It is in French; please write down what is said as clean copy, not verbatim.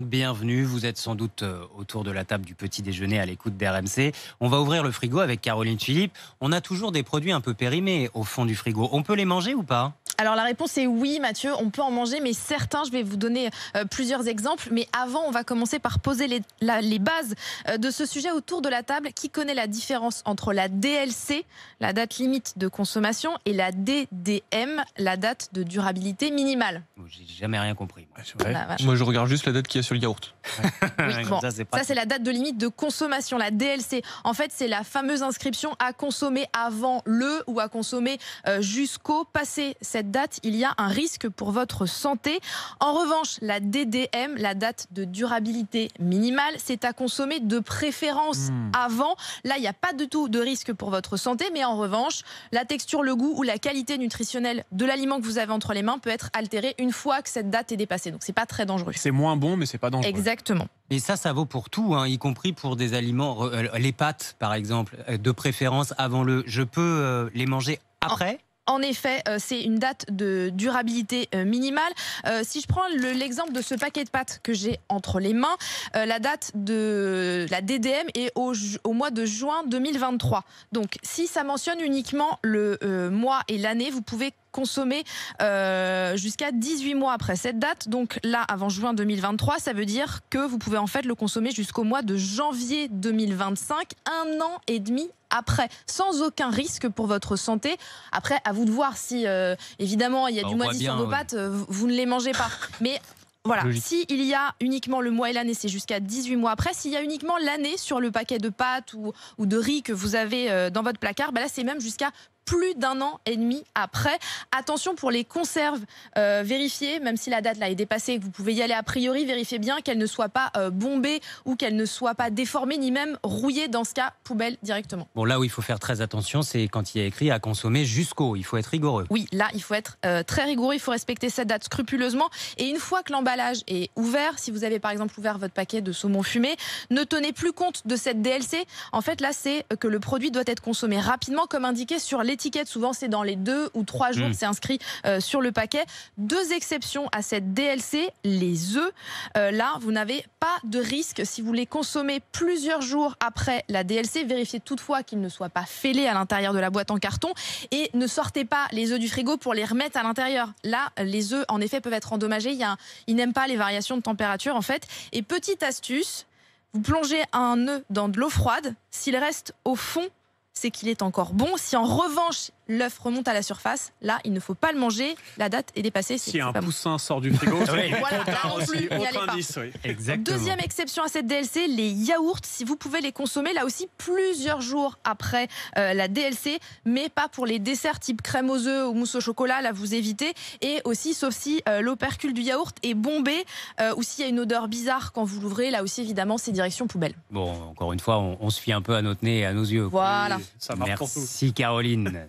Bienvenue, vous êtes sans doute autour de la table du petit déjeuner à l'écoute d'RMC. On va ouvrir le frigo avec Caroline Philippe. On a toujours des produits un peu périmés au fond du frigo. On peut les manger ou pas ? Alors la réponse est oui, Mathieu, on peut en manger, mais certains, je vais vous donner plusieurs exemples. Mais avant, on va commencer par poser les bases de ce sujet autour de la table. Qui connaît la différence entre la DLC, la date limite de consommation, et la DDM, la date de durabilité minimale? J'ai jamais rien compris. Moi, je regarde juste la date qu'il y a sur le yaourt. Oui, bon, ça c'est la date de limite de consommation, la DLC. En fait, c'est la fameuse inscription à consommer avant le ou à consommer jusqu'au passé. Cette date, il y a un risque pour votre santé. En revanche, la DDM, la date de durabilité minimale, c'est à consommer de préférence avant. Là, il n'y a pas du tout de risque pour votre santé, mais en revanche, la texture, le goût ou la qualité nutritionnelle de l'aliment que vous avez entre les mains peut être altérée une fois que cette date est dépassée. Donc, c'est pas très dangereux. C'est moins bon, mais c'est pas dangereux. Exactement. Et ça vaut pour tout, hein, y compris pour des aliments, les pâtes par exemple, de préférence avant le. Je peux les manger après ? En effet, c'est une date de durabilité minimale. Si je prends l'exemple de ce paquet de pâtes que j'ai entre les mains, la date de la DDM est au mois de juin 2023. Donc, si ça mentionne uniquement le mois et l'année, vous pouvez consommer jusqu'à 18 mois après cette date. Donc là, avant juin 2023, ça veut dire que vous pouvez en fait le consommer jusqu'au mois de janvier 2025, un an et demi après, sans aucun risque pour votre santé. Après, à vous de voir si, évidemment, il y a du moisi sur vos pâtes, vous ne les mangez pas. Mais voilà, s'il y a uniquement le mois et l'année, c'est jusqu'à 18 mois après. S'il y a uniquement l'année sur le paquet de pâtes ou de riz que vous avez dans votre placard, là, c'est même jusqu'à plus d'un an et demi après. Attention pour les conserves, vérifiez, même si la date là est dépassée, que vous pouvez y aller a priori, vérifiez bien qu'elles ne soient pas bombées ou qu'elles ne soient pas déformées ni même rouillées. Dans ce cas, poubelle directement. Bon, là où il faut faire très attention, c'est quand il y a écrit à consommer jusqu'au. Il faut être rigoureux. Oui, là, il faut être très rigoureux, il faut respecter cette date scrupuleusement. Et une fois que l'emballage est ouvert, si vous avez par exemple ouvert votre paquet de saumon fumé, ne tenez plus compte de cette DLC. En fait, là, c'est que le produit doit être consommé rapidement, comme indiqué sur l'étiquette. Souvent, c'est dans les 2 ou 3 jours que c'est inscrit sur le paquet. 2 exceptions à cette DLC, les œufs. Là, vous n'avez pas de risque si vous les consommez plusieurs jours après la DLC. Vérifiez toutefois qu'ils ne soient pas fêlés à l'intérieur de la boîte en carton et ne sortez pas les œufs du frigo pour les remettre à l'intérieur. Là, les œufs, en effet, peuvent être endommagés. Ils n'aiment pas les variations de température, en fait. Et petite astuce, vous plongez un œuf dans de l'eau froide. S'il reste au fond, c'est qu'il est encore bon. Si en revanche l'œuf remonte à la surface, là il ne faut pas le manger, la date est dépassée. Si un poussin sort du frigo, voilà, là non plus, n'y allez pas. Exactement. Deuxième exception à cette DLC, les yaourts, si vous pouvez les consommer là aussi plusieurs jours après la DLC, mais pas pour les desserts type crème aux œufs ou mousse au chocolat, là vous évitez. Et aussi, sauf si l'opercule du yaourt est bombé ou s'il y a une odeur bizarre quand vous l'ouvrez, là aussi évidemment c'est direction poubelle. Bon, encore une fois, on se fie un peu à notre nez et à nos yeux. Voilà. Ça marche pour tout. Merci Caroline.